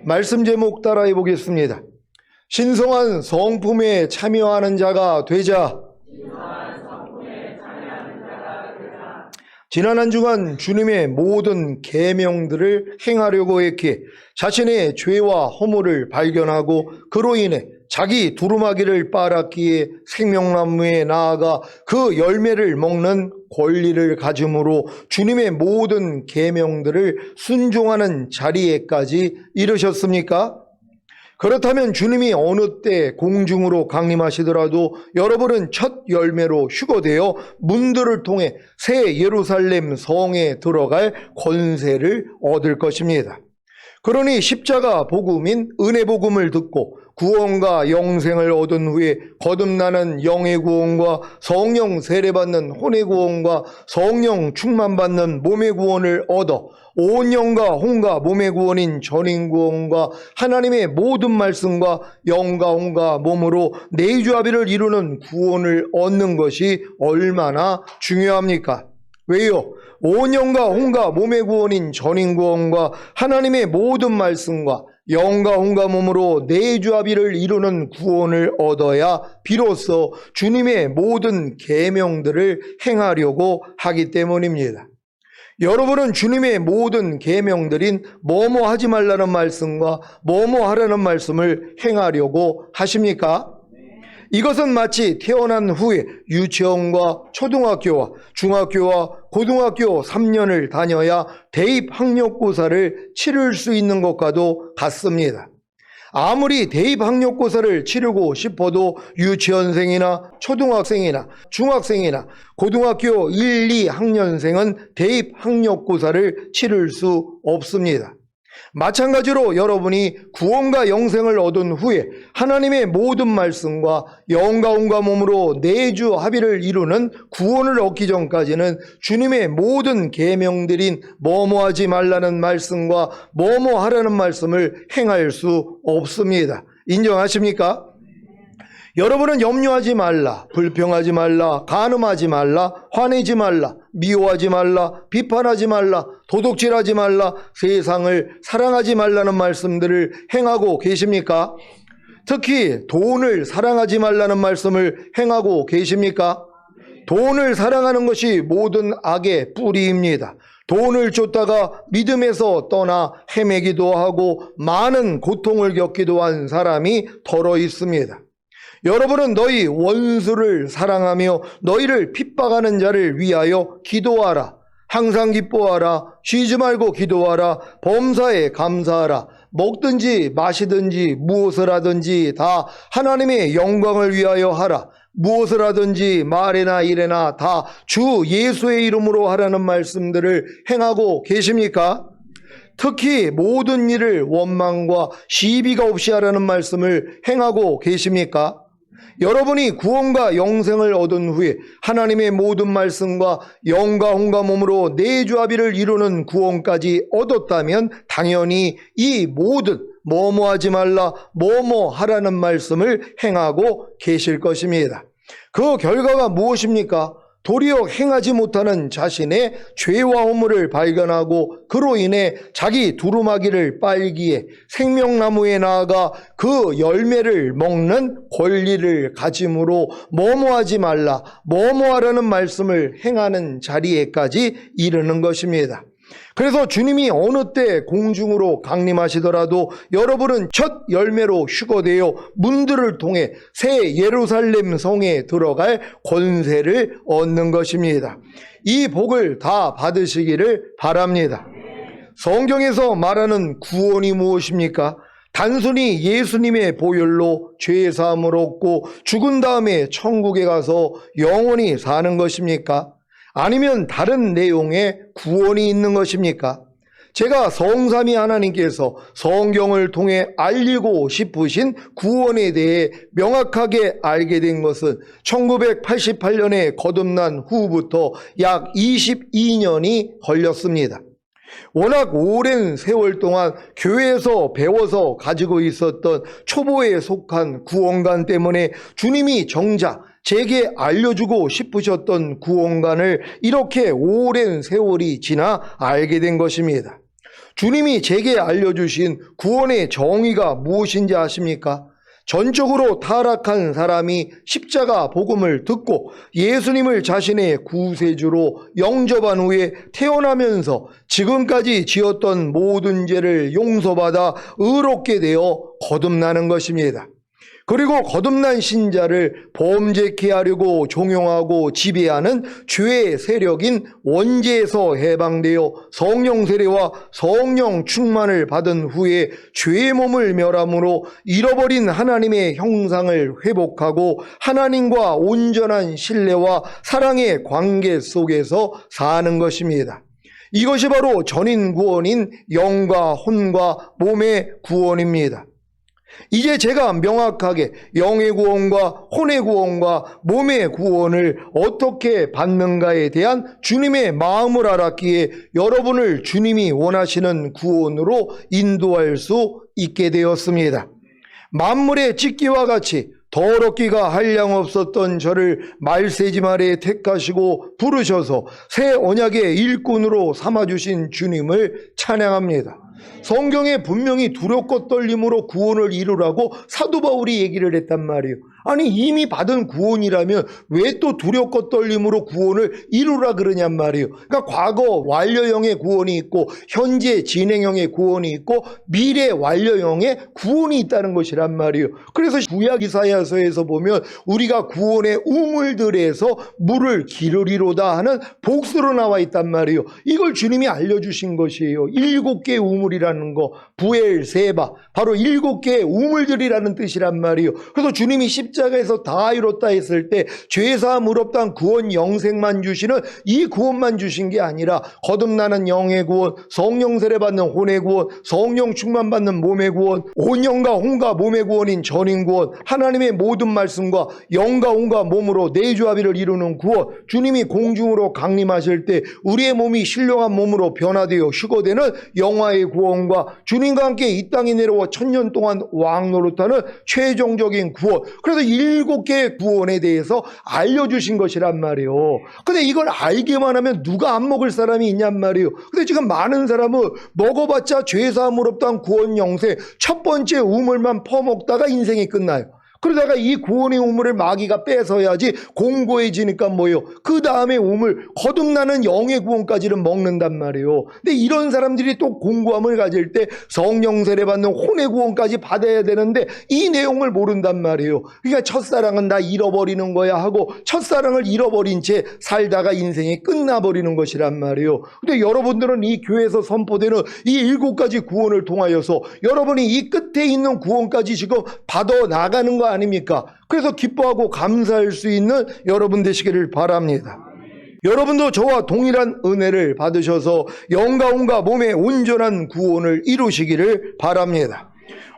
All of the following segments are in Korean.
말씀 제목 따라해 보겠습니다. 신성한 성품에 참여하는 자가 되자. 지난 한 주간 주님의 모든 계명들을 행하려고 했기에 자신의 죄와 허물을 발견하고 그로 인해 자기 두루마기를 빨았기에 생명나무에 나아가 그 열매를 먹는 권리를 가짐으로 주님의 모든 계명들을 순종하는 자리에까지 이르셨습니까? 그렇다면 주님이 어느 때 공중으로 강림하시더라도 여러분은 첫 열매로 휴거되어 문들을 통해 새 예루살렘 성에 들어갈 권세를 얻을 것입니다. 그러니 십자가 복음인 은혜 복음을 듣고 구원과 영생을 얻은 후에 거듭나는 영의 구원과 성령 세례받는 혼의 구원과 성령 충만받는 몸의 구원을 얻어 온 영과 혼과 몸의 구원인 전인 구원과 하나님의 모든 말씀과 영과 혼과 몸으로 내주합의를 이루는 구원을 얻는 것이 얼마나 중요합니까? 왜요? 온 영과 혼과 몸의 구원인 전인 구원과 하나님의 모든 말씀과 영과 혼과 몸으로 내주합의를 이루는 구원을 얻어야 비로소 주님의 모든 계명들을 행하려고 하기 때문입니다. 여러분은 주님의 모든 계명들인 뭐뭐 하지 말라는 말씀과 뭐뭐 하라는 말씀을 행하려고 하십니까? 이것은 마치 태어난 후에 유치원과 초등학교와 중학교와 고등학교 3년을 다녀야 대입학력고사를 치를 수 있는 것과도 같습니다. 아무리 대입학력고사를 치르고 싶어도 유치원생이나 초등학생이나 중학생이나 고등학교 1, 2학년생은 대입학력고사를 치를 수 없습니다. 마찬가지로 여러분이 구원과 영생을 얻은 후에 하나님의 모든 말씀과 영과 혼과 몸으로 내주 합의를 이루는 구원을 얻기 전까지는 주님의 모든 계명들인 뭐뭐 하지 말라는 말씀과 뭐뭐 하라는 말씀을 행할 수 없습니다. 인정하십니까? 여러분은 염려하지 말라, 불평하지 말라, 간음하지 말라, 화내지 말라, 미워하지 말라, 비판하지 말라, 도둑질하지 말라, 세상을 사랑하지 말라는 말씀들을 행하고 계십니까? 특히 돈을 사랑하지 말라는 말씀을 행하고 계십니까? 돈을 사랑하는 것이 모든 악의 뿌리입니다. 돈을 쫓다가 믿음에서 떠나 헤매기도 하고 많은 고통을 겪기도 한 사람이 더러 있습니다. 여러분은 너희 원수를 사랑하며 너희를 핍박하는 자를 위하여 기도하라. 항상 기뻐하라. 쉬지 말고 기도하라. 범사에 감사하라. 먹든지 마시든지 무엇을 하든지 다 하나님의 영광을 위하여 하라. 무엇을 하든지 말이나 일이나 다 주 예수의 이름으로 하라는 말씀들을 행하고 계십니까? 특히 모든 일을 원망과 시비가 없이 하라는 말씀을 행하고 계십니까? 여러분이 구원과 영생을 얻은 후에 하나님의 모든 말씀과 영과 혼과 몸으로 내주합의를 이루는 구원까지 얻었다면 당연히 이 모든 뭐뭐 하지 말라 뭐뭐 하라는 말씀을 행하고 계실 것입니다. 그 결과가 무엇입니까? 도리어 행하지 못하는 자신의 죄와 허물을 발견하고 그로 인해 자기 두루마기를 빨기에 생명나무에 나아가 그 열매를 먹는 권리를 가짐으로 뭐뭐 하지 말라 뭐뭐 하라는 말씀을 행하는 자리에까지 이르는 것입니다. 그래서 주님이 어느 때 공중으로 강림하시더라도 여러분은 첫 열매로 휴거되어 문들을 통해 새 예루살렘 성에 들어갈 권세를 얻는 것입니다. 이 복을 다 받으시기를 바랍니다. 성경에서 말하는 구원이 무엇입니까? 단순히 예수님의 보혈로 죄사함을 얻고 죽은 다음에 천국에 가서 영원히 사는 것입니까? 아니면 다른 내용의 구원이 있는 것입니까? 제가 성삼위 하나님께서 성경을 통해 알리고 싶으신 구원에 대해 명확하게 알게 된 것은 1988년에 거듭난 후부터 약 22년이 걸렸습니다. 워낙 오랜 세월 동안 교회에서 배워서 가지고 있었던 초보에 속한 구원관 때문에 주님이 정작 제게 알려주고 싶으셨던 구원관을 이렇게 오랜 세월이 지나 알게 된 것입니다. 주님이 제게 알려주신 구원의 정의가 무엇인지 아십니까? 전적으로 타락한 사람이 십자가 복음을 듣고 예수님을 자신의 구세주로 영접한 후에 태어나면서 지금까지 지었던 모든 죄를 용서받아 의롭게 되어 거듭나는 것입니다. 그리고 거듭난 신자를 범죄케 하려고 종용하고 지배하는 죄의 세력인 원죄에서 해방되어 성령 세례와 성령 충만을 받은 후에 죄의 몸을 멸함으로 잃어버린 하나님의 형상을 회복하고 하나님과 온전한 신뢰와 사랑의 관계 속에서 사는 것입니다. 이것이 바로 전인 구원인 영과 혼과 몸의 구원입니다. 이제 제가 명확하게 영의 구원과 혼의 구원과 몸의 구원을 어떻게 받는가에 대한 주님의 마음을 알았기에 여러분을 주님이 원하시는 구원으로 인도할 수 있게 되었습니다. 만물의 찢기와 같이 더럽기가 한량없었던 저를 말세지말에 택하시고 부르셔서 새 언약의 일꾼으로 삼아주신 주님을 찬양합니다. 성경에 분명히 두렵고 떨림으로 구원을 이루라고 사도 바울이 얘기를 했단 말이에요. 아니 이미 받은 구원이라면 왜 또 두렵고 떨림으로 구원을 이루라 그러냔 말이에요. 그러니까 과거 완료형의 구원이 있고 현재 진행형의 구원이 있고 미래 완료형의 구원이 있다는 것이란 말이에요. 그래서 구약 이사야서에서 보면 우리가 구원의 우물들에서 물을 기르리로다 하는 복수로 나와 있단 말이에요. 이걸 주님이 알려주신 것이에요. 7개의 우물이라는 거, 부엘세바, 바로 7개의 우물들이라는 뜻이란 말이에요. 그래서 주님이 십자가에서 다 이뤘다 했을 때 죄사함 의롭다한 구원 영생만 주시는 이 구원만 주신 게 아니라 거듭나는 영의 구원, 성령 세례 받는 혼의 구원, 성령 충만 받는 몸의 구원, 온영과 혼과 몸의 구원인 전인 구원, 하나님의 모든 말씀과 영과 혼과 몸으로 내주합의를 이루는 구원, 주님이 공중으로 강림하실 때 우리의 몸이 신령한 몸으로 변화되어 휴거되는 영화의 구원과 주님과 함께 이 땅에 내려와 1000년 동안 왕 노릇하는 최종적인 구원. 그래서 7개의 구원에 대해서 알려주신 것이란 말이에요. 근데 이걸 알기만 하면 누가 안 먹을 사람이 있냔 말이에요. 근데 지금 많은 사람은 먹어봤자 죄사함 의롭다한 구원 영생 첫 번째 우물만 퍼먹다가 인생이 끝나요. 그러다가 이 구원의 우물을 마귀가 뺏어야지 공고해지니까 뭐예요? 그 다음에 우물, 거듭나는 영의 구원까지는 먹는단 말이에요. 근데 이런 사람들이 또 공고함을 가질 때 성령 세례 받는 혼의 구원까지 받아야 되는데 이 내용을 모른단 말이에요. 그러니까 첫사랑은 다 잃어버리는 거야 하고 첫사랑을 잃어버린 채 살다가 인생이 끝나버리는 것이란 말이에요. 근데 여러분들은 이 교회에서 선포되는 이 7가지 구원을 통하여서 여러분이 이 끝에 있는 구원까지 지금 받아 나가는 거 아닙니까? 그래서 기뻐하고 감사할 수 있는 여러분 되시기를 바랍니다. 여러분도 저와 동일한 은혜를 받으셔서 영과 혼과 몸의 온전한 구원을 이루시기를 바랍니다.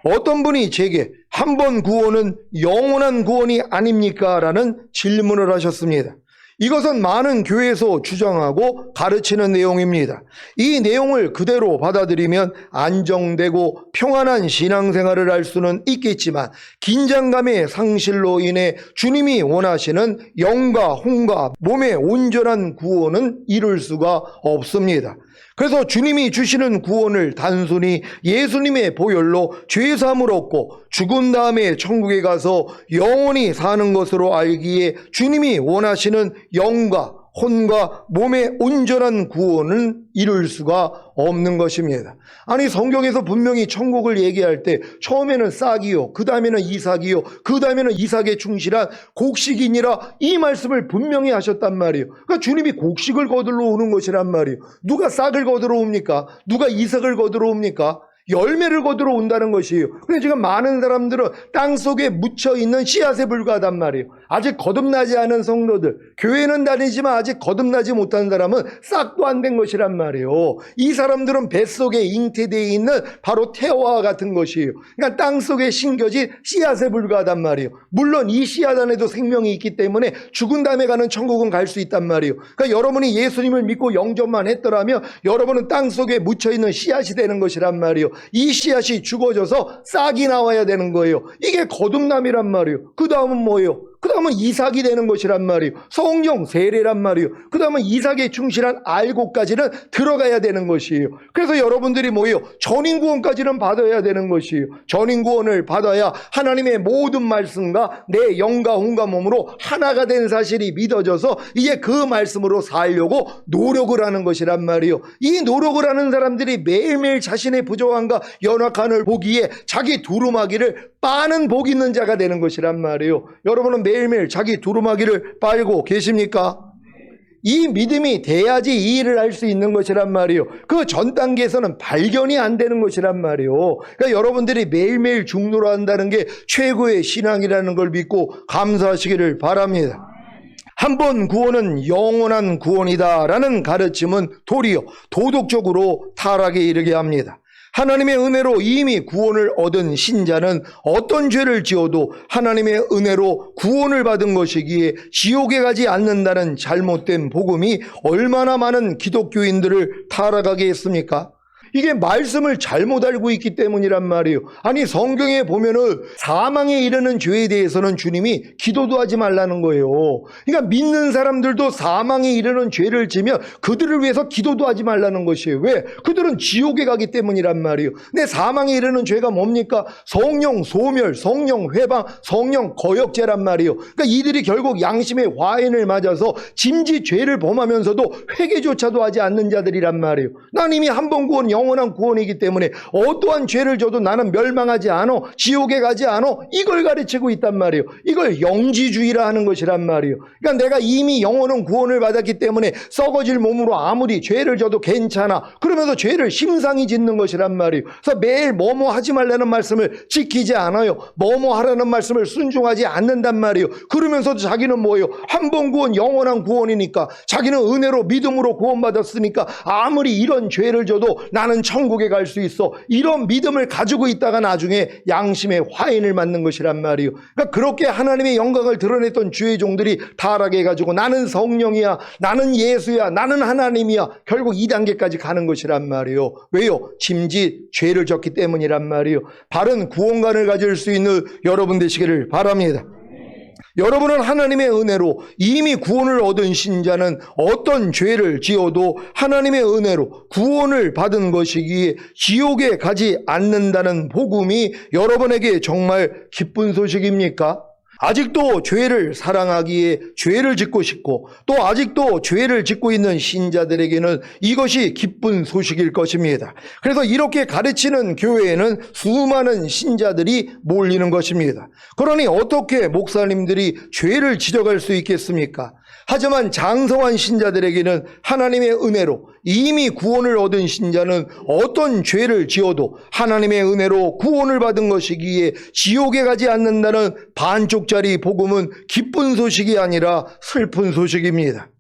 어떤 분이 제게 한 번 구원은 영원한 구원이 아닙니까? 라는 질문을 하셨습니다. 이것은 많은 교회에서 주장하고 가르치는 내용입니다. 이 내용을 그대로 받아들이면 안정되고 평안한 신앙생활을 할 수는 있겠지만 긴장감의 상실로 인해 주님이 원하시는 영과 혼과 몸의 온전한 구원은 이룰 수가 없습니다. 그래서 주님이 주시는 구원을 단순히 예수님의 보혈로 죄사함을 얻고 죽은 다음에 천국에 가서 영원히 사는 것으로 알기에 주님이 원하시는 영과 혼과 몸의 온전한 구원은 이룰 수가 없는 것입니다. 아니 성경에서 분명히 천국을 얘기할 때 처음에는 싹이요, 그 다음에는 이삭이요, 그 다음에는 이삭에 충실한 곡식이니라 이 말씀을 분명히 하셨단 말이에요. 그러니까 주님이 곡식을 거들러 오는 것이란 말이에요. 누가 싹을 거들어 옵니까? 누가 이삭을 거들어 옵니까? 열매를 거두러 온다는 것이에요. 근데 지금 많은 사람들은 땅속에 묻혀있는 씨앗에 불과하단 말이에요. 아직 거듭나지 않은 성도들, 교회는 다니지만 아직 거듭나지 못한 사람은 싹도 안 된 것이란 말이에요. 이 사람들은 뱃속에 잉태되어 있는 바로 태화와 같은 것이에요. 그러니까 땅속에 심겨진 씨앗에 불과하단 말이에요. 물론 이 씨앗 안에도 생명이 있기 때문에 죽은 다음에 가는 천국은 갈 수 있단 말이에요. 그러니까 여러분이 예수님을 믿고 영접만 했더라면 여러분은 땅속에 묻혀있는 씨앗이 되는 것이란 말이에요. 이 씨앗이 죽어져서 싹이 나와야 되는 거예요. 이게 거듭남이란 말이에요. 그 다음은 뭐예요? 그 다음은 이삭이 되는 것이란 말이에요. 성령 세례란 말이에요. 그 다음은 이삭의 충실한 알고까지는 들어가야 되는 것이에요. 그래서 여러분들이 뭐예요? 전인구원까지는 받아야 되는 것이에요. 전인구원을 받아야 하나님의 모든 말씀과 내 영과 혼과 몸으로 하나가 된 사실이 믿어져서 이제 그 말씀으로 살려고 노력을 하는 것이란 말이에요. 이 노력을 하는 사람들이 매일매일 자신의 부족함과 연약함을 보기에 자기 두루마기를 빠는 복 있는 자가 되는 것이란 말이에요. 여러분은 매일매일 자기 두루마기를 빨고 계십니까? 이 믿음이 돼야지 이 일을 할 수 있는 것이란 말이에요. 그 전 단계에서는 발견이 안 되는 것이란 말이에요. 그러니까 여러분들이 매일매일 중노한다는 게 최고의 신앙이라는 걸 믿고 감사하시기를 바랍니다. 한 번 구원은 영원한 구원이다라는 가르침은 도리어 도덕적으로 타락에 이르게 합니다. 하나님의 은혜로 이미 구원을 얻은 신자는 어떤 죄를 지어도 하나님의 은혜로 구원을 받은 것이기에 지옥에 가지 않는다는 잘못된 복음이 얼마나 많은 기독교인들을 타락하게 했습니까? 이게 말씀을 잘못 알고 있기 때문이란 말이에요. 아니 성경에 보면은 사망에 이르는 죄에 대해서는 주님이 기도도 하지 말라는 거예요. 그러니까 믿는 사람들도 사망에 이르는 죄를 지면 그들을 위해서 기도도 하지 말라는 것이에요. 왜? 그들은 지옥에 가기 때문이란 말이에요. 근데 사망에 이르는 죄가 뭡니까? 성령 소멸, 성령 회방, 성령 거역죄란 말이에요. 그러니까 이들이 결국 양심의 화인을 맞아서 짐짓 죄를 범하면서도 회개조차도 하지 않는 자들이란 말이에요. 난 이미 한 번 구원 영원한 구원이기 때문에 어떠한 죄를 져도 나는 멸망하지 않아, 지옥에 가지 않아, 이걸 가르치고 있단 말이에요. 이걸 영지주의라 하는 것이란 말이에요. 그러니까 내가 이미 영원한 구원을 받았기 때문에 썩어질 몸으로 아무리 죄를 져도 괜찮아, 그러면서 죄를 심상히 짓는 것이란 말이에요. 그래서 매일 뭐뭐 하지 말라는 말씀을 지키지 않아요. 뭐뭐 하라는 말씀을 순종하지 않는단 말이에요. 그러면서도 자기는 뭐예요? 한 번 구원 영원한 구원이니까, 자기는 은혜로 믿음으로 구원받았으니까 아무리 이런 죄를 져도 나는 천국에 갈 수 있어, 이런 믿음을 가지고 있다가 나중에 양심의 화인을 맞는 것이란 말이에요. 그러니까 그렇게 하나님의 영광을 드러냈던 주의 종들이 타락해 가지고 나는 성령이야, 나는 예수야, 나는 하나님이야, 결국 2단계까지 가는 것이란 말이에요. 왜요? 짐짓 죄를 졌기 때문이란 말이에요. 바른 구원관을 가질 수 있는 여러분 되시기를 바랍니다. 여러분은 하나님의 은혜로 이미 구원을 얻은 신자는 어떤 죄를 지어도 하나님의 은혜로 구원을 받은 것이기에 지옥에 가지 않는다는 복음이 여러분에게 정말 기쁜 소식입니까? 아직도 죄를 사랑하기에 죄를 짓고 싶고 또 아직도 죄를 짓고 있는 신자들에게는 이것이 기쁜 소식일 것입니다. 그래서 이렇게 가르치는 교회에는 수많은 신자들이 몰리는 것입니다. 그러니 어떻게 목사님들이 죄를 지적할 수 있겠습니까? 하지만 장성한 신자들에게는 하나님의 은혜로 이미 구원을 얻은 신자는 어떤 죄를 지어도 하나님의 은혜로 구원을 받은 것이기에 지옥에 가지 않는다는 반쪽짜리 복음은 기쁜 소식이 아니라 슬픈 소식입니다.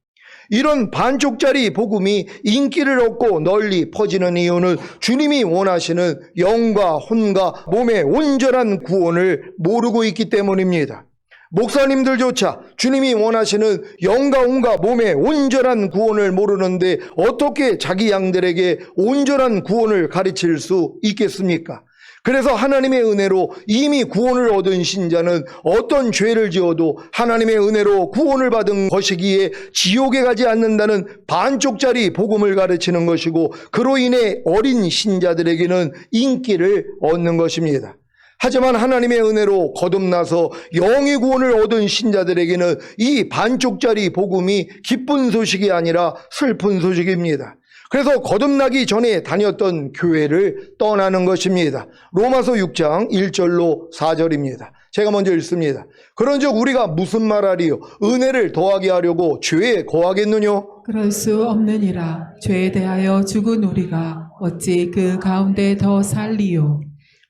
이런 반쪽짜리 복음이 인기를 얻고 널리 퍼지는 이유는 주님이 원하시는 영과 혼과 몸의 온전한 구원을 모르고 있기 때문입니다. 목사님들조차 주님이 원하시는 영과 혼과 몸의 온전한 구원을 모르는데 어떻게 자기 양들에게 온전한 구원을 가르칠 수 있겠습니까? 그래서 하나님의 은혜로 이미 구원을 얻은 신자는 어떤 죄를 지어도 하나님의 은혜로 구원을 받은 것이기에 지옥에 가지 않는다는 반쪽짜리 복음을 가르치는 것이고, 그로 인해 어린 신자들에게는 인기를 얻는 것입니다. 하지만 하나님의 은혜로 거듭나서 영의 구원을 얻은 신자들에게는 이 반쪽짜리 복음이 기쁜 소식이 아니라 슬픈 소식입니다. 그래서 거듭나기 전에 다녔던 교회를 떠나는 것입니다. 로마서 6장 1절로 4절입니다. 제가 먼저 읽습니다. 그런즉 우리가 무슨 말하리요? 은혜를 더하게 하려고 죄에 거하겠느냐? 그럴 수 없느니라. 죄에 대하여 죽은 우리가 어찌 그 가운데 더 살리요?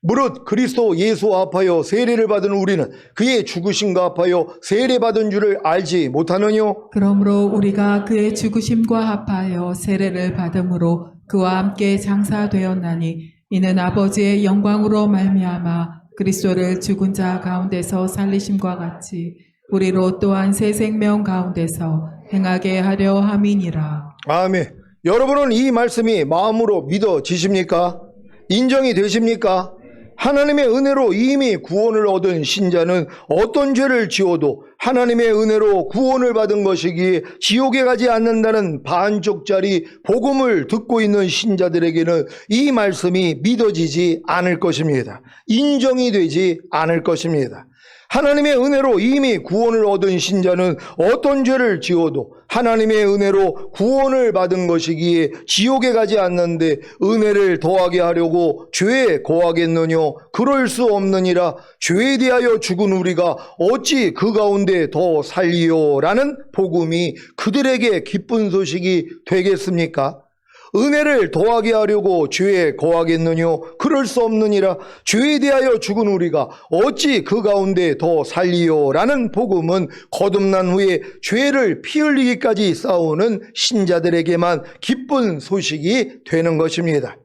무릇 그리스도 예수 합하여 세례를 받은 우리는 그의 죽으심과 합하여 세례받은 줄을 알지 못하느냐? 그러므로 우리가 그의 죽으심과 합하여 세례를 받음으로 그와 함께 장사되었나니 이는 아버지의 영광으로 말미암아 그리스도를 죽은 자 가운데서 살리심과 같이 우리로 또한 새 생명 가운데서 행하게 하려 함이니라. 아멘. 여러분은 이 말씀이 마음으로 믿어지십니까? 인정이 되십니까? 하나님의 은혜로 이미 구원을 얻은 신자는 어떤 죄를 지어도 하나님의 은혜로 구원을 받은 것이기에 지옥에 가지 않는다는 반쪽짜리 복음을 듣고 있는 신자들에게는 이 말씀이 믿어지지 않을 것입니다. 인정이 되지 않을 것입니다. 하나님의 은혜로 이미 구원을 얻은 신자는 어떤 죄를 지어도 하나님의 은혜로 구원을 받은 것이기에 지옥에 가지 않는데 은혜를 더하게 하려고 죄에 거하겠느냐? 그럴 수 없느니라. 죄에 대하여 죽은 우리가 어찌 그 가운데 더 살리요? 라는 복음이 그들에게 기쁜 소식이 되겠습니까? 은혜를 더하게 하려고 죄에 거하겠느냐? 그럴 수 없느니라. 죄에 대하여 죽은 우리가 어찌 그 가운데 더 살리요? 라는 복음은 거듭난 후에 죄를 피 흘리기까지 싸우는 신자들에게만 기쁜 소식이 되는 것입니다.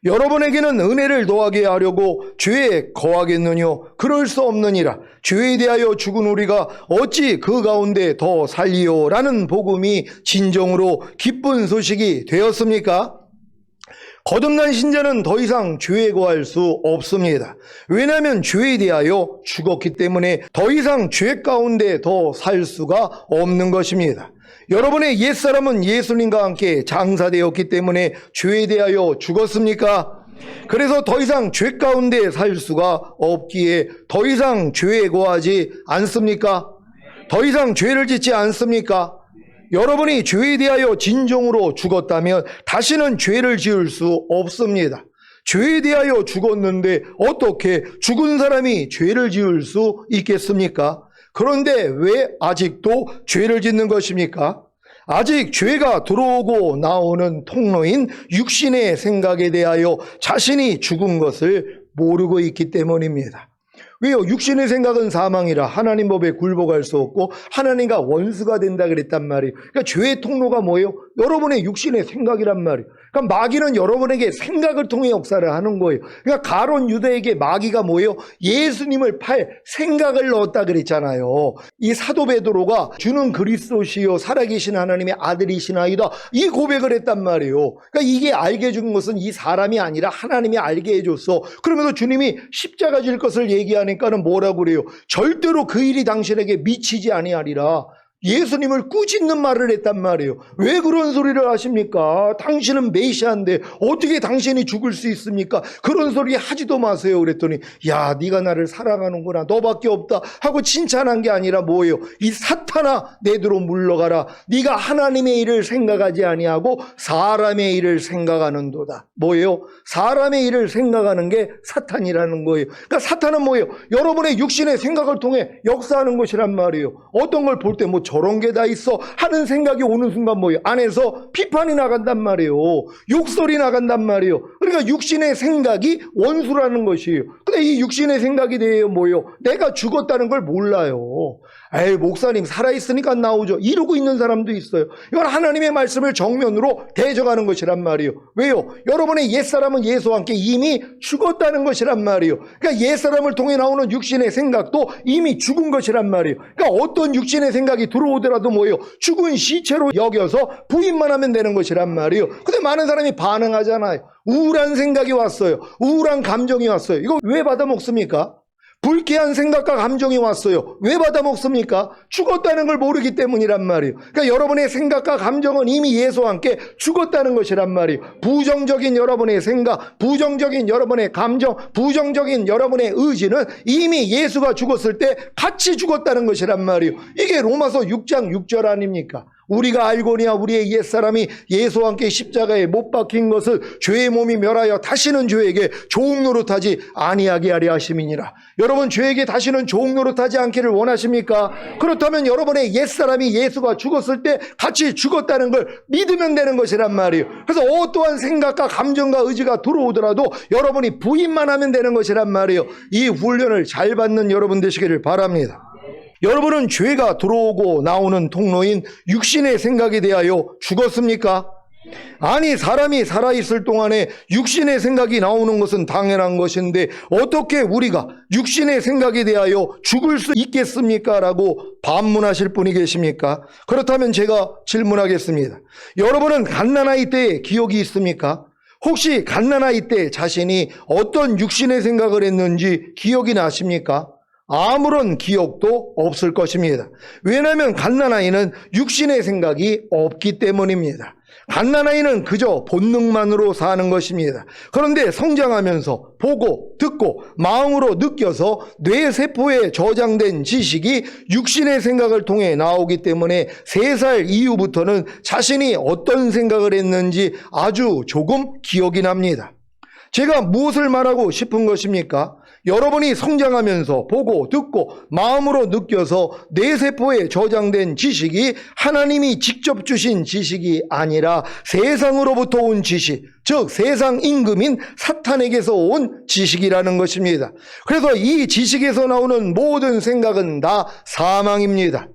여러분에게는 은혜를 더하게 하려고 죄에 거하겠느냐? 그럴 수 없느니라. 죄에 대하여 죽은 우리가 어찌 그 가운데 더 살리요? 라는 복음이 진정으로 기쁜 소식이 되었습니까? 거듭난 신자는 더 이상 죄에 거할 수 없습니다. 왜냐하면 죄에 대하여 죽었기 때문에 더 이상 죄 가운데 더 살 수가 없는 것입니다. 여러분의 옛사람은 예수님과 함께 장사되었기 때문에 죄에 대하여 죽었습니까? 그래서 더 이상 죄 가운데 살 수가 없기에 더 이상 죄에 거하지 않습니까? 더 이상 죄를 짓지 않습니까? 여러분이 죄에 대하여 진정으로 죽었다면 다시는 죄를 지을 수 없습니다. 죄에 대하여 죽었는데 어떻게 죽은 사람이 죄를 지을 수 있겠습니까? 그런데 왜 아직도 죄를 짓는 것입니까? 아직 죄가 들어오고 나오는 통로인 육신의 생각에 대하여 자신이 죽은 것을 모르고 있기 때문입니다. 왜요? 육신의 생각은 사망이라 하나님 법에 굴복할 수 없고 하나님과 원수가 된다 그랬단 말이에요. 그러니까 죄의 통로가 뭐예요? 여러분의 육신의 생각이란 말이에요. 그러니까 마귀는 여러분에게 생각을 통해 역사를 하는 거예요. 그러니까 가룟 유다에게 마귀가 뭐예요? 예수님을 팔 생각을 넣었다 그랬잖아요. 이 사도 베드로가 주는 그리스도시요 살아계신 하나님의 아들이시나이다 이 고백을 했단 말이에요. 그러니까 이게 알게 해준 것은 이 사람이 아니라 하나님이 알게 해줬어. 그러면서 주님이 십자가 질 것을 얘기하니까는 뭐라고 그래요? 절대로 그 일이 당신에게 미치지 아니하리라. 예수님을 꾸짖는 말을 했단 말이에요. 왜 그런 소리를 하십니까? 당신은 메시아인데 어떻게 당신이 죽을 수 있습니까? 그런 소리 하지도 마세요. 그랬더니 야 네가 나를 사랑하는구나 너밖에 없다 하고 칭찬한 게 아니라 뭐예요? 이 사탄아 내두로 물러가라. 네가 하나님의 일을 생각하지 아니하고 사람의 일을 생각하는도다. 뭐예요? 사람의 일을 생각하는 게 사탄이라는 거예요. 그러니까 사탄은 뭐예요? 여러분의 육신의 생각을 통해 역사하는 것이란 말이에요. 어떤 걸 볼 때 뭐 저런 게 다 있어 하는 생각이 오는 순간 뭐예요? 안에서 비판이 나간단 말이에요. 욕설이 나간단 말이에요. 그러니까 육신의 생각이 원수라는 것이에요. 근데 이 육신의 생각이 대해서 뭐예요? 내가 죽었다는 걸 몰라요. 에이 목사님 살아있으니까 나오죠. 이러고 있는 사람도 있어요. 이건 하나님의 말씀을 정면으로 대적하는 것이란 말이에요. 왜요? 여러분의 옛사람은 예수와 함께 이미 죽었다는 것이란 말이에요. 그러니까 옛사람을 통해 나오는 육신의 생각도 이미 죽은 것이란 말이에요. 그러니까 어떤 육신의 생각이 들어오더라도 뭐예요? 죽은 시체로 여겨서 부인만 하면 되는 것이란 말이에요. 근데 많은 사람이 반응하잖아요. 우울한 생각이 왔어요. 우울한 감정이 왔어요. 이거 왜 받아먹습니까? 불쾌한 생각과 감정이 왔어요. 왜 받아먹습니까? 죽었다는 걸 모르기 때문이란 말이에요. 그러니까 여러분의 생각과 감정은 이미 예수와 함께 죽었다는 것이란 말이에요. 부정적인 여러분의 생각, 부정적인 여러분의 감정, 부정적인 여러분의 의지는 이미 예수가 죽었을 때 같이 죽었다는 것이란 말이에요. 이게 로마서 6장 6절 아닙니까? 우리가 알거니와 우리의 옛사람이 예수와 함께 십자가에 못 박힌 것을 죄의 몸이 멸하여 다시는 죄에게 조응 노릇하지 아니하게 하려 하심이니라. 여러분 죄에게 다시는 조응 노릇하지 않기를 원하십니까? 그렇다면 여러분의 옛사람이 예수가 죽었을 때 같이 죽었다는 걸 믿으면 되는 것이란 말이에요. 그래서 어떠한 생각과 감정과 의지가 들어오더라도 여러분이 부인만 하면 되는 것이란 말이에요. 이 훈련을 잘 받는 여러분 되시기를 바랍니다. 여러분은 죄가 들어오고 나오는 통로인 육신의 생각에 대하여 죽었습니까? 아니 사람이 살아있을 동안에 육신의 생각이 나오는 것은 당연한 것인데 어떻게 우리가 육신의 생각에 대하여 죽을 수 있겠습니까? 라고 반문하실 분이 계십니까? 그렇다면 제가 질문하겠습니다. 여러분은 갓난아이 때의 기억이 있습니까? 혹시 갓난아이 때 자신이 어떤 육신의 생각을 했는지 기억이 나십니까? 아무런 기억도 없을 것입니다. 왜냐하면 갓난아이는 육신의 생각이 없기 때문입니다. 갓난아이는 그저 본능만으로 사는 것입니다. 그런데 성장하면서 보고 듣고 마음으로 느껴서 뇌세포에 저장된 지식이 육신의 생각을 통해 나오기 때문에 3살 이후부터는 자신이 어떤 생각을 했는지 아주 조금 기억이 납니다. 제가 무엇을 말하고 싶은 것입니까? 여러분이 성장하면서 보고 듣고 마음으로 느껴서 뇌세포에 저장된 지식이 하나님이 직접 주신 지식이 아니라 세상으로부터 온 지식, 즉 세상 임금인 사탄에게서 온 지식이라는 것입니다. 그래서 이 지식에서 나오는 모든 생각은 다 사망입니다.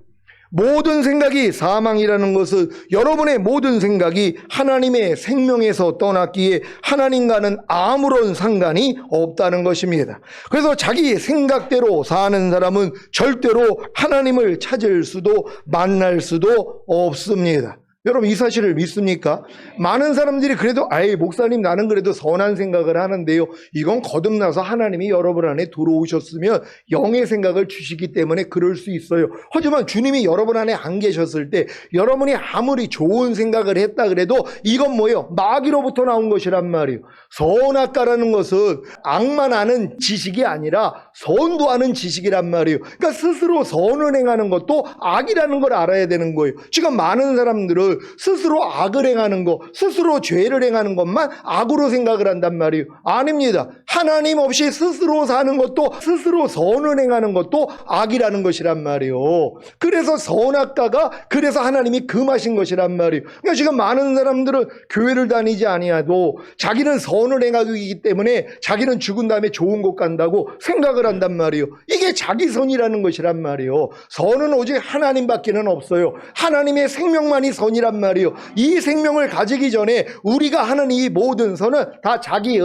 모든 생각이 사망이라는 것은 여러분의 모든 생각이 하나님의 생명에서 떠났기에 하나님과는 아무런 상관이 없다는 것입니다. 그래서 자기 생각대로 사는 사람은 절대로 하나님을 찾을 수도 만날 수도 없습니다. 여러분 이 사실을 믿습니까? 많은 사람들이 그래도 목사님 나는 그래도 선한 생각을 하는데요. 이건 거듭나서 하나님이 여러분 안에 들어오셨으면 영의 생각을 주시기 때문에 그럴 수 있어요. 하지만 주님이 여러분 안에 안 계셨을 때 여러분이 아무리 좋은 생각을 했다 그래도 이건 뭐예요? 마귀로부터 나온 것이란 말이에요. 선악과라는 것은 악만 아는 지식이 아니라 선도 아는 지식이란 말이에요. 그러니까 스스로 선을 행하는 것도 악이라는 걸 알아야 되는 거예요. 지금 많은 사람들은 스스로 악을 행하는 것, 스스로 죄를 행하는 것만 악으로 생각을 한단 말이에요. 아닙니다. 하나님 없이 스스로 사는 것도 스스로 선을 행하는 것도 악이라는 것이란 말이에요. 그래서 선악과가 그래서 하나님이 금하신 것이란 말이에요. 그러니까 지금 많은 사람들은 교회를 다니지 아니하도 자기는 선을 행하기 때문에 자기는 죽은 다음에 좋은 곳 간다고 생각을 한단 말이에요. 이게 자기 선이라는 것이란 말이에요. 선은 오직 하나님밖에는 없어요. 하나님의 생명만이 선이란 말이에요. 이 생명을 가지기 전에 우리가 하는 이 모든 선은 다 자기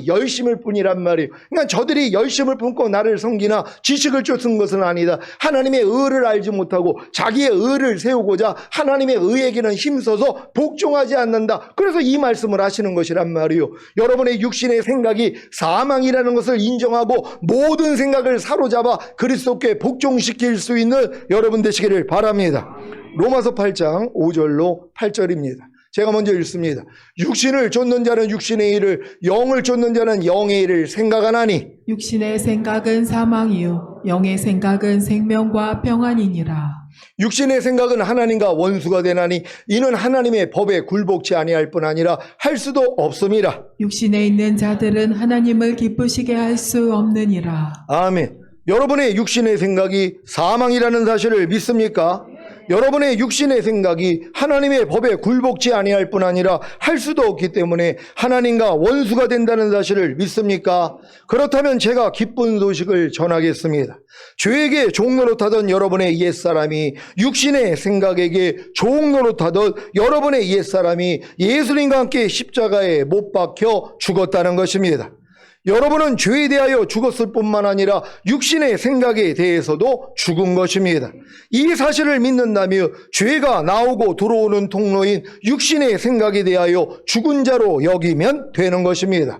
열심일 뿐이란 말이에요. 그러니까 저들이 열심을 품고 나를 섬기나 지식을 쫓은 것은 아니다. 하나님의 의를 알지 못하고 자기의 의를 세우고자 하나님의 의에게는 힘써서 복종하지 않는다. 그래서 이 말씀을 하시는 것이란 말이에요. 여러분의 육신의 생각이 사망이라는 것을 인정하고 모든 생각을 사로잡아 그리스도께 복종시킬 수 있는 여러분 되시기를 바랍니다. 로마서 8장 5절로 8절입니다. 제가 먼저 읽습니다. 육신을 쫓는 자는 육신의 일을, 영을 쫓는 자는 영의 일을 생각하나니 육신의 생각은 사망이요 영의 생각은 생명과 평안이니라. 육신의 생각은 하나님과 원수가 되나니 이는 하나님의 법에 굴복치 아니할 뿐 아니라 할 수도 없음이라. 육신에 있는 자들은 하나님을 기쁘시게 할 수 없느니라. 아멘. 여러분의 육신의 생각이 사망이라는 사실을 믿습니까? 여러분의 육신의 생각이 하나님의 법에 굴복치 아니할 뿐 아니라 할 수도 없기 때문에 하나님과 원수가 된다는 사실을 믿습니까? 그렇다면 제가 기쁜 소식을 전하겠습니다. 죄에게 종노릇하던 여러분의 옛사람이 육신의 생각에게 종노릇하던 여러분의 옛사람이 예수님과 함께 십자가에 못 박혀 죽었다는 것입니다. 여러분은 죄에 대하여 죽었을 뿐만 아니라 육신의 생각에 대해서도 죽은 것입니다. 이 사실을 믿는다면 죄가 나오고 들어오는 통로인 육신의 생각에 대하여 죽은 자로 여기면 되는 것입니다.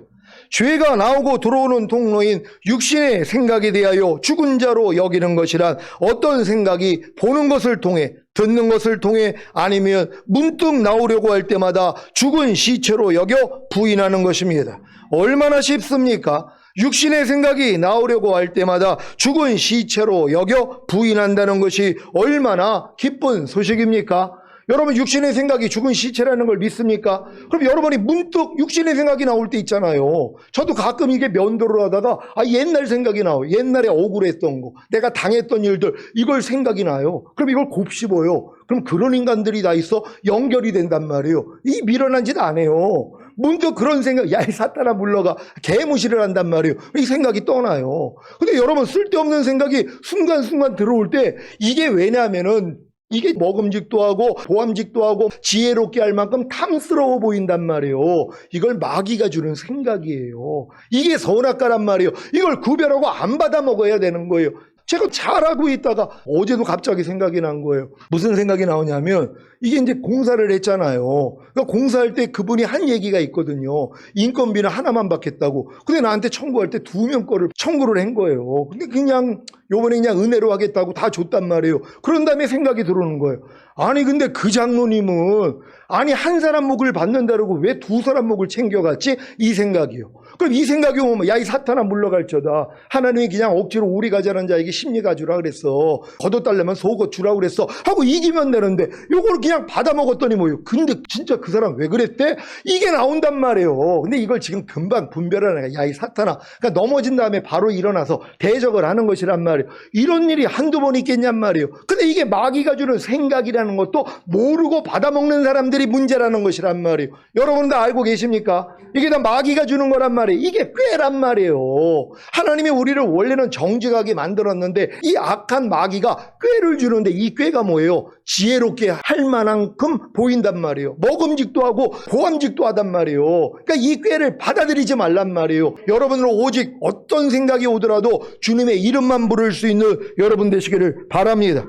죄가 나오고 들어오는 통로인 육신의 생각에 대하여 죽은 자로 여기는 것이란 어떤 생각이 보는 것을 통해 듣는 것을 통해 아니면 문득 나오려고 할 때마다 죽은 시체로 여겨 부인하는 것입니다. 얼마나 쉽습니까? 육신의 생각이 나오려고 할 때마다 죽은 시체로 여겨 부인한다는 것이 얼마나 기쁜 소식입니까? 여러분 육신의 생각이 죽은 시체라는 걸 믿습니까? 그럼 여러분이 문득 육신의 생각이 나올 때 있잖아요. 저도 가끔 이게 면도를 하다가 옛날 생각이 나와요. 옛날에 억울했던 거, 내가 당했던 일들, 이걸 생각이 나요. 그럼 이걸 곱씹어요. 그럼 그런 인간들이 다 있어 연결이 된단 말이에요. 이 미련한 짓 안 해요. 문득 그런 생각, 야, 이 사탄아 물러가, 개무시를 한단 말이에요. 이 생각이 떠나요. 근데 여러분 쓸데없는 생각이 순간순간 들어올 때 이게 왜냐면은 이게 먹음직도 하고 보암직도 하고 지혜롭게 할 만큼 탐스러워 보인단 말이에요. 이걸 마귀가 주는 생각이에요. 이게 선악과란 말이에요. 이걸 구별하고 안 받아 먹어야 되는 거예요. 제가 잘하고 있다가 어제도 갑자기 생각이 난 거예요. 무슨 생각이 나오냐면 이게 이제 공사를 했잖아요. 그러니까 공사할 때 그분이 한 얘기가 있거든요. 인건비는 하나만 받겠다고. 근데 나한테 청구할 때 2명 거를 청구를 한 거예요. 근데 그냥 요번에 그냥 은혜로 하겠다고 다 줬단 말이에요. 그런 다음에 생각이 들어오는 거예요. 아니 근데 그 장로님은 아니 한 사람 목을 받는다고 왜 2사람 목을 챙겨갔지? 이 생각이요. 그럼 이 생각이 오면 야 이 사탄아 물러갈저다. 하나님이 그냥 억지로 우리 가자는 자에게 심리가 주라 그랬어. 걷어달라면 속어 주라 그랬어. 하고 이기면 되는데 요걸 그냥 받아먹었더니 뭐예요. 근데 진짜 그 사람 왜 그랬대? 이게 나온단 말이에요. 근데 이걸 지금 금방 분별하는 거야. 야 이 사탄아. 그러니까 넘어진 다음에 바로 일어나서 대적을 하는 것이란 말이에요. 이런 일이 한두 번 있겠냔 말이에요. 근데 이게 마귀가 주는 생각이라는 것도 모르고 받아먹는 사람들이 문제라는 것이란 말이에요. 여러분 다 알고 계십니까? 이게 다 마귀가 주는 거란 말이에요. 이게 꾀란 말이에요. 하나님이 우리를 원래는 정직하게 만들었는데 이 악한 마귀가 꾀를 주는데 이 꾀가 뭐예요? 지혜롭게 할 만한큼 보인단 말이에요. 먹음직도 하고 보암직도 하단 말이에요. 그러니까 이 꾀를 받아들이지 말란 말이에요. 여러분은 오직 어떤 생각이 오더라도 주님의 이름만 부를 수 있는 여러분 되시기를 바랍니다.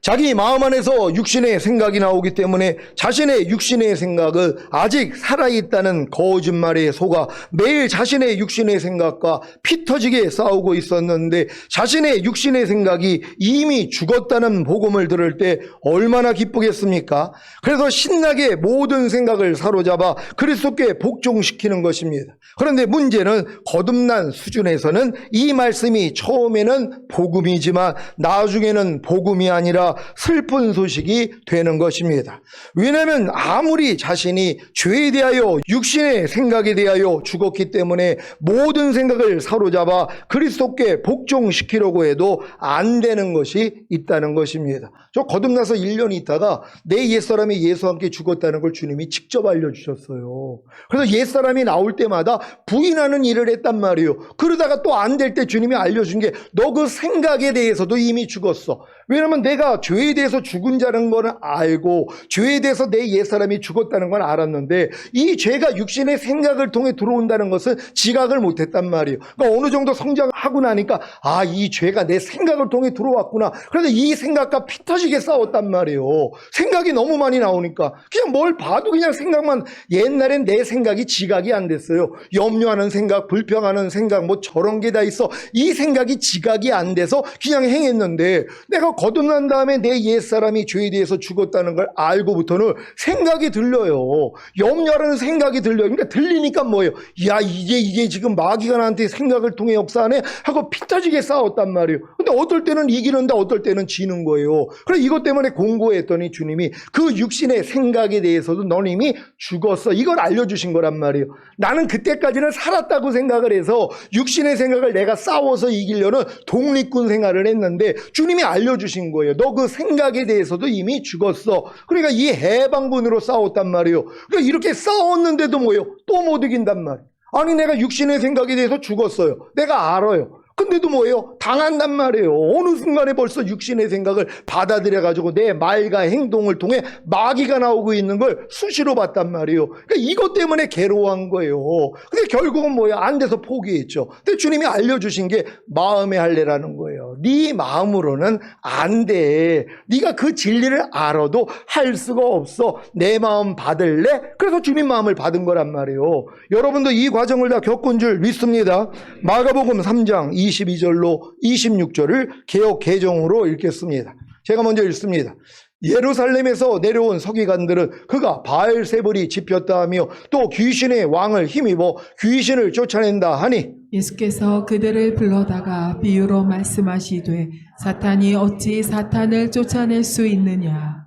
자기 마음 안에서 육신의 생각이 나오기 때문에 자신의 육신의 생각은 아직 살아있다는 거짓말에 속아 매일 자신의 육신의 생각과 피 터지게 싸우고 있었는데 자신의 육신의 생각이 이미 죽었다는 복음을 들을 때 얼마나 기쁘겠습니까? 그래서 신나게 모든 생각을 사로잡아 그리스도께 복종시키는 것입니다. 그런데 문제는 거듭난 수준에서는 이 말씀이 처음에는 복음이지만 나중에는 복음이 아니라 슬픈 소식이 되는 것입니다. 왜냐하면 아무리 자신이 죄에 대하여 육신의 생각에 대하여 죽었기 때문에 모든 생각을 사로잡아 그리스도께 복종시키려고 해도 안 되는 것이 있다는 것입니다. 저 거듭나서 1년 있다가 내 옛사람이 예수와 함께 죽었다는 걸 주님이 직접 알려주셨어요. 그래서 옛사람이 나올 때마다 부인하는 일을 했단 말이에요. 그러다가 또 안 될 때 주님이 알려준 게 너 그 생각에 대해서도 이미 죽었어. 왜냐하면 내가 죄에 대해서 죽은 자는 걸 알고 죄에 대해서 내 옛사람이 죽었다는 걸 알았는데 이 죄가 육신의 생각을 통해 들어온다는 것은 지각을 못했단 말이에요. 그러니까 어느 정도 성장하고 나니까 아, 이 죄가 내 생각을 통해 들어왔구나. 그래서 이 생각과 피 터지게 싸웠단 말이에요. 생각이 너무 많이 나오니까 그냥 뭘 봐도 그냥 생각만. 옛날엔 내 생각이 지각이 안 됐어요. 염려하는 생각, 불평하는 생각, 뭐 저런 게 다 있어. 이 생각이 지각이 안 돼서 그냥 행했는데 내가 거듭난 다음에 내 옛사람이 죄에 대해서 죽었다는 걸 알고부터는 생각이 들려요. 염려하는 생각이 들려요. 그러니까 들리니까 뭐예요? 야, 이게 지금 마귀가 나한테 생각을 통해 역사하네 하고 피 터지게 싸웠단 말이에요. 근데 어떨 때는 이기는데 어떨 때는 지는 거예요. 그래서 이것 때문에 공고했더니 주님이 그 육신의 생각에 대해서도 넌 이미 죽었어. 이걸 알려주신 거란 말이에요. 나는 그때까지는 살았다고 생각을 해서 육신의 생각을 내가 싸워서 이기려는 독립군 생활을 했는데 주님이 알려주신 거예요. 너 그 생각에 대해서도 이미 죽었어. 그러니까 이 해방군으로 싸웠단 말이에요. 그러니까 이렇게 싸웠는데도 뭐예요? 또 못 이긴단 말이에요. 아니 내가 육신의 생각에 대해서 죽었어요. 내가 알아요. 근데도 뭐예요? 당한단 말이에요. 어느 순간에 벌써 육신의 생각을 받아들여가지고 내 말과 행동을 통해 마귀가 나오고 있는 걸 수시로 봤단 말이에요. 그러니까 이것 때문에 괴로워한 거예요. 근데 결국은 뭐예요? 안 돼서 포기했죠. 근데 주님이 알려주신 게 마음의 할례라는 거예요. 네 마음으로는 안 돼. 네가 그 진리를 알아도 할 수가 없어. 내 마음 받을래? 그래서 주님 마음을 받은 거란 말이에요. 여러분도 이 과정을 다 겪은 줄 믿습니다. 마가복음 3장 22절로 26절을 개역 개정으로 읽겠습니다. 제가 먼저 읽습니다. 예루살렘에서 내려온 서기관들은 그가 바알세불이 집혔다 하며 또 귀신의 왕을 힘입어 귀신을 쫓아낸다 하니 예수께서 그들을 불러다가 비유로 말씀하시되 사탄이 어찌 사탄을 쫓아낼 수 있느냐.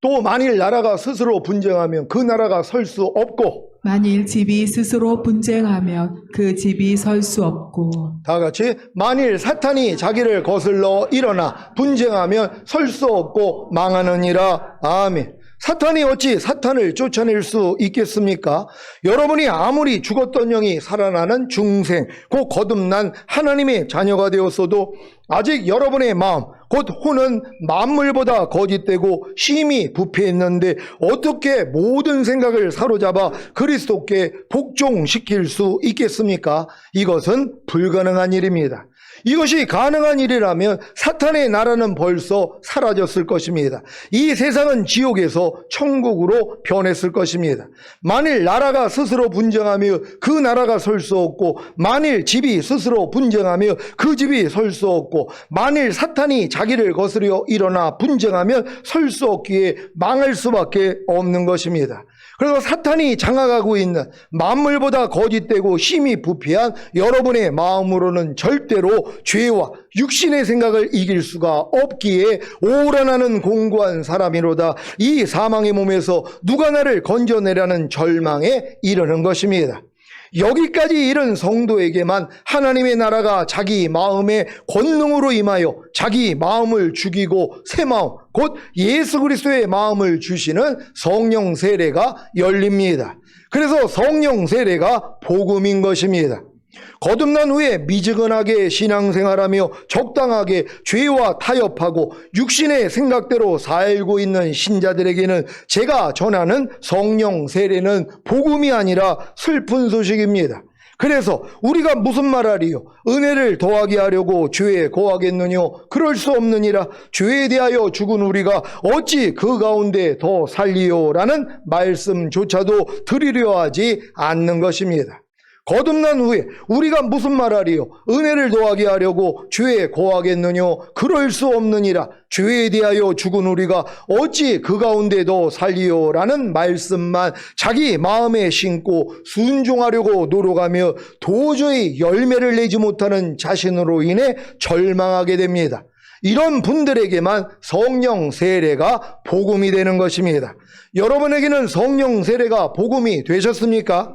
또 만일 나라가 스스로 분쟁하면 그 나라가 설 수 없고 만일 집이 스스로 분쟁하면 그 집이 설 수 없고 다 같이 만일 사탄이 자기를 거슬러 일어나 분쟁하면 설 수 없고 망하느니라. 아멘. 사탄이 어찌 사탄을 쫓아낼 수 있겠습니까? 여러분이 아무리 죽었던 영이 살아나는 중생, 곧 거듭난 하나님의 자녀가 되었어도 아직 여러분의 마음, 곧 혼은 만물보다 거짓되고 심히 부패했는데 어떻게 모든 생각을 사로잡아 그리스도께 복종시킬 수 있겠습니까? 이것은 불가능한 일입니다. 이것이 가능한 일이라면 사탄의 나라는 벌써 사라졌을 것입니다. 이 세상은 지옥에서 천국으로 변했을 것입니다. 만일 나라가 스스로 분쟁하며 그 나라가 설 수 없고, 만일 집이 스스로 분쟁하며 그 집이 설 수 없고, 만일 사탄이 자기를 거스려 일어나 분쟁하면 설 수 없기에 망할 수밖에 없는 것입니다. 그래서 사탄이 장악하고 있는 만물보다 거짓되고 힘이 부패한 여러분의 마음으로는 절대로 죄와 육신의 생각을 이길 수가 없기에 오라나는 공고한 사람이로다. 이 사망의 몸에서 누가 나를 건져내라는 절망에 이르는 것입니다. 여기까지 이른 성도에게만 하나님의 나라가 자기 마음의 권능으로 임하여 자기 마음을 죽이고 새 마음, 곧 예수 그리스도의 마음을 주시는 성령 세례가 열립니다. 그래서 성령 세례가 복음인 것입니다. 거듭난 후에 미지근하게 신앙생활하며 적당하게 죄와 타협하고 육신의 생각대로 살고 있는 신자들에게는 제가 전하는 성령 세례는 복음이 아니라 슬픈 소식입니다. 그래서 우리가 무슨 말하리요? 은혜를 더하게 하려고 죄에 거하겠느뇨? 그럴 수 없느니라. 죄에 대하여 죽은 우리가 어찌 그 가운데 더 살리요? 라는 말씀조차도 드리려 하지 않는 것입니다. 거듭난 후에 우리가 무슨 말하리요? 은혜를 더하게 하려고 죄에 거하겠느뇨? 그럴 수 없느니라. 죄에 대하여 죽은 우리가 어찌 그 가운데 더 살리요? 라는 말씀만 자기 마음에 심고 순종하려고 노력하며 도저히 열매를 내지 못하는 자신으로 인해 절망하게 됩니다. 이런 분들에게만 성령 세례가 복음이 되는 것입니다. 여러분에게는 성령 세례가 복음이 되셨습니까?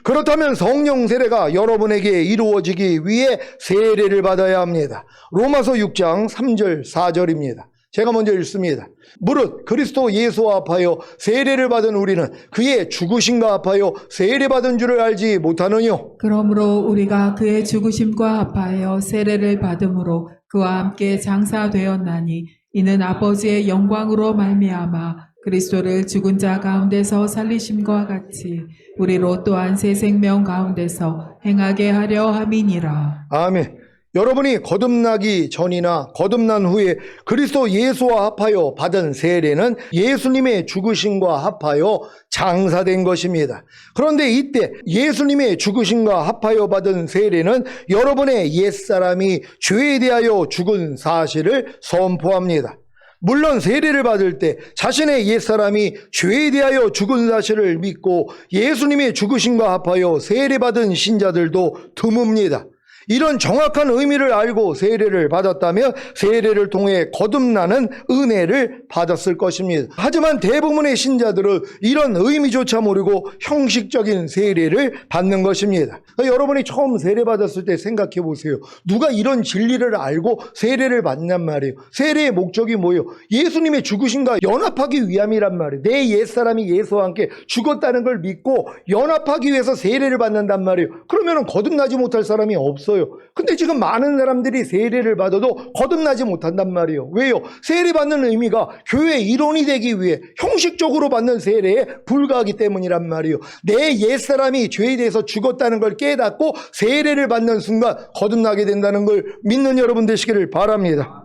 그렇다면 성령 세례가 여러분에게 이루어지기 위해 세례를 받아야 합니다. 로마서 6장 3절 4절입니다. 제가 먼저 읽습니다. 무릇 그리스도 예수와 합하여 세례를 받은 우리는 그의 죽으심과 합하여 세례받은 줄을 알지 못하느뇨? 그러므로 우리가 그의 죽으심과 합하여 세례를 받음으로 그와 함께 장사되었나니 이는 아버지의 영광으로 말미암아 그리스도를 죽은 자 가운데서 살리심과 같이 우리로 또한 새 생명 가운데서 행하게 하려 함이니라. 아멘. 여러분이 거듭나기 전이나 거듭난 후에 그리스도 예수와 합하여 받은 세례는 예수님의 죽으심과 합하여 장사된 것입니다. 그런데 이때 예수님의 죽으심과 합하여 받은 세례는 여러분의 옛사람이 죄에 대하여 죽은 사실을 선포합니다. 물론 세례를 받을 때 자신의 옛사람이 죄에 대하여 죽은 사실을 믿고 예수님의 죽으심과 합하여 세례받은 신자들도 드뭅니다. 이런 정확한 의미를 알고 세례를 받았다면 세례를 통해 거듭나는 은혜를 받았을 것입니다. 하지만 대부분의 신자들은 이런 의미조차 모르고 형식적인 세례를 받는 것입니다. 여러분이 처음 세례 받았을 때 생각해 보세요. 누가 이런 진리를 알고 세례를 받냔 말이에요. 세례의 목적이 뭐예요? 예수님의 죽으심과 연합하기 위함이란 말이에요. 내 옛사람이 예수와 함께 죽었다는 걸 믿고 연합하기 위해서 세례를 받는단 말이에요. 그러면 거듭나지 못할 사람이 없어요. 근데 지금 많은 사람들이 세례를 받아도 거듭나지 못한단 말이에요. 왜요? 세례 받는 의미가 교회의 일원이 되기 위해 형식적으로 받는 세례에 불과하기 때문이란 말이에요. 내 옛사람이 죄에 대해서 죽었다는 걸 깨닫고 세례를 받는 순간 거듭나게 된다는 걸 믿는 여러분 되시기를 바랍니다.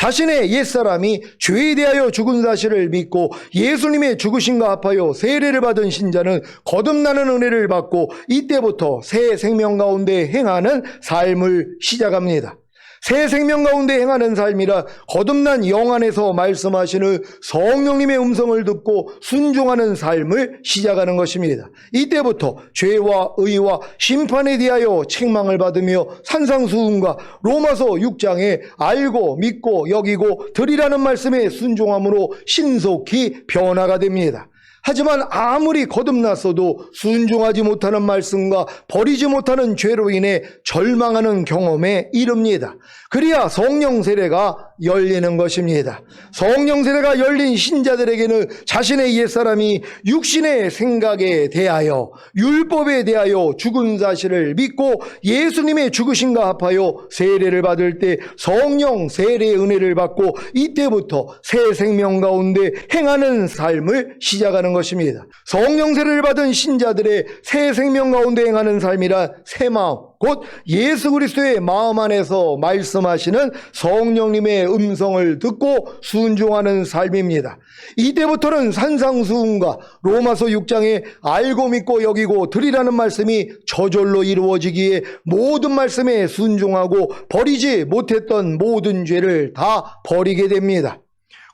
자신의 옛사람이 죄에 대하여 죽은 사실을 믿고 예수님의 죽으심과 합하여 세례를 받은 신자는 거듭나는 은혜를 받고 이때부터 새 생명 가운데 행하는 삶을 시작합니다. 새 생명 가운데 행하는 삶이라 거듭난 영 안에서 말씀하시는 성령님의 음성을 듣고 순종하는 삶을 시작하는 것입니다. 이때부터 죄와 의와 심판에 대하여 책망을 받으며 산상수훈과 로마서 6장에 알고 믿고 여기고 드리라는 말씀에 순종함으로 신속히 변화가 됩니다. 하지만 아무리 거듭났어도 순종하지 못하는 말씀과 버리지 못하는 죄로 인해 절망하는 경험에 이릅니다. 그래야 성령 세례가 열리는 것입니다. 성령 세례가 열린 신자들에게는 자신의 옛사람이 육신의 생각에 대하여 율법에 대하여 죽은 사실을 믿고 예수님의 죽으심과 합하여 세례를 받을 때 성령 세례의 은혜를 받고 이때부터 새 생명 가운데 행하는 삶을 시작하는 것입니다. 성령 세례를 받은 신자들의 새 생명 가운데 행하는 삶이란 새 마음, 곧 예수 그리스도의 마음 안에서 말씀하시는 성령님의 음성을 듣고 순종하는 삶입니다. 이때부터는 산상수훈과 로마서 6장에 알고 믿고 여기고 드리라는 말씀이 저절로 이루어지기에 모든 말씀에 순종하고 버리지 못했던 모든 죄를 다 버리게 됩니다.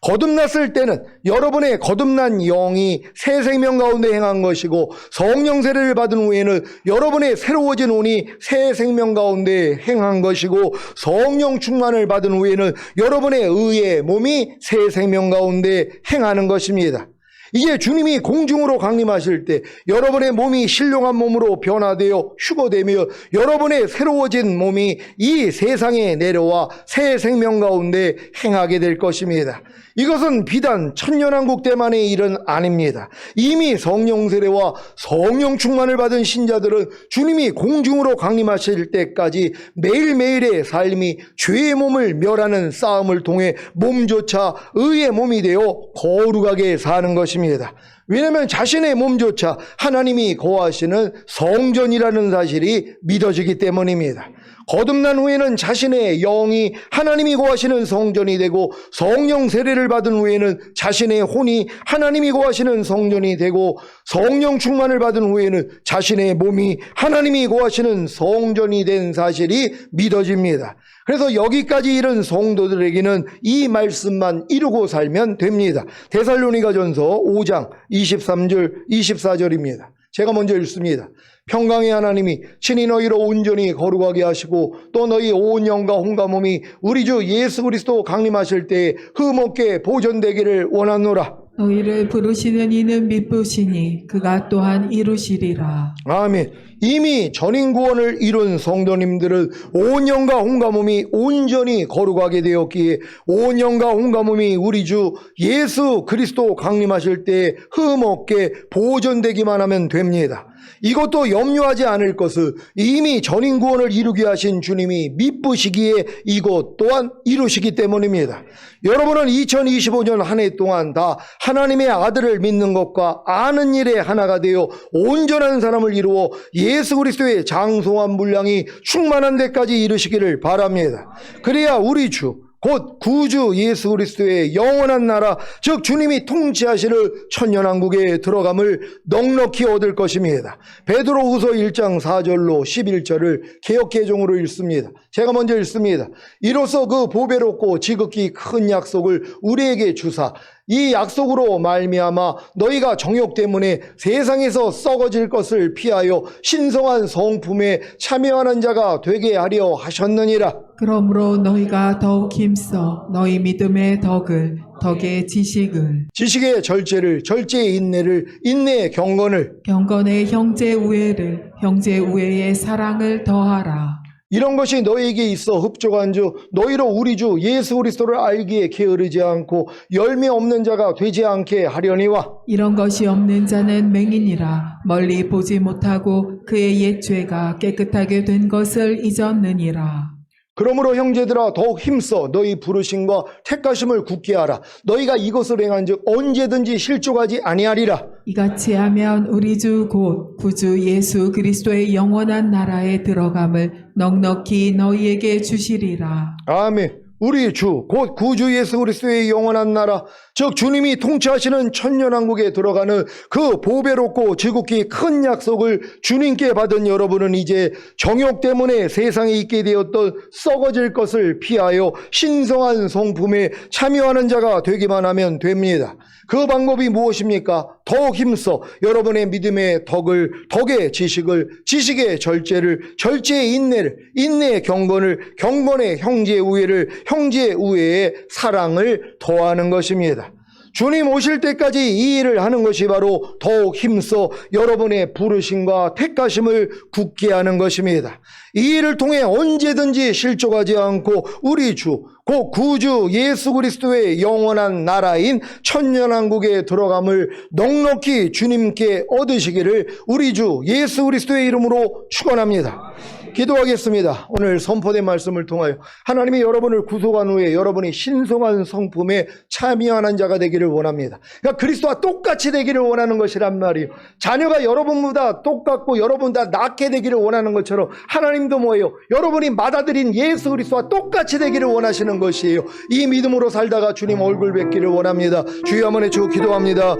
거듭났을 때는 여러분의 거듭난 영이 새 생명 가운데 행한 것이고, 성령 세례를 받은 후에는 여러분의 새로워진 혼이 새 생명 가운데 행한 것이고, 성령 충만을 받은 후에는 여러분의 의의 몸이 새 생명 가운데 행하는 것입니다. 이제 주님이 공중으로 강림하실 때 여러분의 몸이 신령한 몸으로 변화되어 휴거되며 여러분의 새로워진 몸이 이 세상에 내려와 새 생명 가운데 행하게 될 것입니다. 이것은 비단 천년왕국 때만의 일은 아닙니다. 이미 성령 세례와 성령 충만을 받은 신자들은 주님이 공중으로 강림하실 때까지 매일매일의 삶이 죄의 몸을 멸하는 싸움을 통해 몸조차 의의 몸이 되어 거룩하게 사는 것입니다. 왜냐하면 자신의 몸조차 하나님이 거하시는 성전이라는 사실이 믿어지기 때문입니다. 거듭난 후에는 자신의 영이 하나님이 거하시는 성전이 되고, 성령 세례를 받은 후에는 자신의 혼이 하나님이 거하시는 성전이 되고, 성령 충만을 받은 후에는 자신의 몸이 하나님이 거하시는 성전이 된 사실이 믿어집니다. 그래서 여기까지 이른 성도들에게는 이 말씀만 이루고 살면 됩니다. 데살로니가전서 5장 23절 24절입니다. 제가 먼저 읽습니다. 평강의 하나님이 친히 너희로 온전히 거룩하게 하시고, 또 너희 온 영과 혼과 몸이 우리 주 예수 그리스도 강림하실 때에 흠없게 보존되기를 원하노라. 너희를 부르시는 이는 미쁘시니 그가 또한 이루시리라. 아멘. 이미 전인 구원을 이룬 성도님들은 온 영과 혼과 몸이 온전히 거룩하게 되었기에 온 영과 혼과 몸이 우리 주 예수 그리스도 강림하실 때에 흠없게 보존되기만 하면 됩니다. 이것도 염려하지 않을 것은 이미 전인 구원을 이루게 하신 주님이 미쁘시기에 이것 또한 이루시기 때문입니다. 여러분은 2025년 한 해 동안 다 하나님의 아들을 믿는 것과 아는 일에 하나가 되어 온전한 사람을 이루어 예수 그리스도의 장성한 분량이 충만한 데까지 이르시기를 바랍니다. 그래야 우리 주 곧 구주 예수 그리스도의 영원한 나라, 즉 주님이 통치하시는 천년왕국에 들어감을 넉넉히 얻을 것입니다. 베드로후서 1장 4절로 11절을 개역개정으로 읽습니다. 제가 먼저 읽습니다. 이로써 그 보배롭고 지극히 큰 약속을 우리에게 주사 이 약속으로 말미암아 너희가 정욕 때문에 세상에서 썩어질 것을 피하여 신성한 성품에 참여하는 자가 되게 하려 하셨느니라. 그러므로 너희가 더욱 힘써 너희 믿음의 덕을, 덕의 지식을, 지식의 절제를, 절제의 인내를, 인내의 경건을, 경건의 형제 우애를, 형제 우애의 사랑을 더하라. 이런 것이 너희에게 있어 흡족한즉 너희로 우리 주 예수 그리스도를 알기에 게으르지 않고 열매 없는 자가 되지 않게 하려니와. 이런 것이 없는 자는 맹인이라 멀리 보지 못하고 그의 옛 죄가 깨끗하게 된 것을 잊었느니라. 그러므로 형제들아 더욱 힘써 너희 부르심과 택하심을 굳게 하라. 너희가 이것을 행한즉 언제든지 실족하지 아니하리라. 이같이 하면 우리 주 곧 구주 예수 그리스도의 영원한 나라에 들어감을 넉넉히 너희에게 주시리라. 아멘. 우리 주 곧 구주 예수 그리스도의 영원한 나라, 즉 주님이 통치하시는 천년왕국에 들어가는 그 보배롭고 지극히 큰 약속을 주님께 받은 여러분은 이제 정욕 때문에 세상에 있게 되었던 썩어질 것을 피하여 신성한 성품에 참여하는 자가 되기만 하면 됩니다. 그 방법이 무엇입니까? 더욱 힘써 여러분의 믿음의 덕을, 덕의 지식을, 지식의 절제를, 절제의 인내를, 인내의 경건을, 경건의 형제의 우애를, 형제의 우애의 사랑을 더하는 것입니다. 주님 오실 때까지 이 일을 하는 것이 바로 더욱 힘써 여러분의 부르심과 택하심을 굳게 하는 것입니다. 이 일을 통해 언제든지 실족하지 않고 우리 주, 곧 구주 예수 그리스도의 영원한 나라인 천년왕국에 들어감을 넉넉히 주님께 얻으시기를 우리 주 예수 그리스도의 이름으로 축원합니다. 기도하겠습니다. 오늘 선포된 말씀을 통하여 하나님이 여러분을 구속한 후에 여러분이 신성한 성품에 참여하는 자가 되기를 원합니다. 그러니까 그리스도와 똑같이 되기를 원하는 것이란 말이에요. 자녀가 여러분보다 똑같고 여러분보다 낫게 되기를 원하는 것처럼 하나님도 뭐예요? 여러분이 받아들인 예수 그리스도와 똑같이 되기를 원하시는 것이에요. 이 믿음으로 살다가 주님 얼굴 뵙기를 원합니다. 주여 한번 해주고 기도합니다.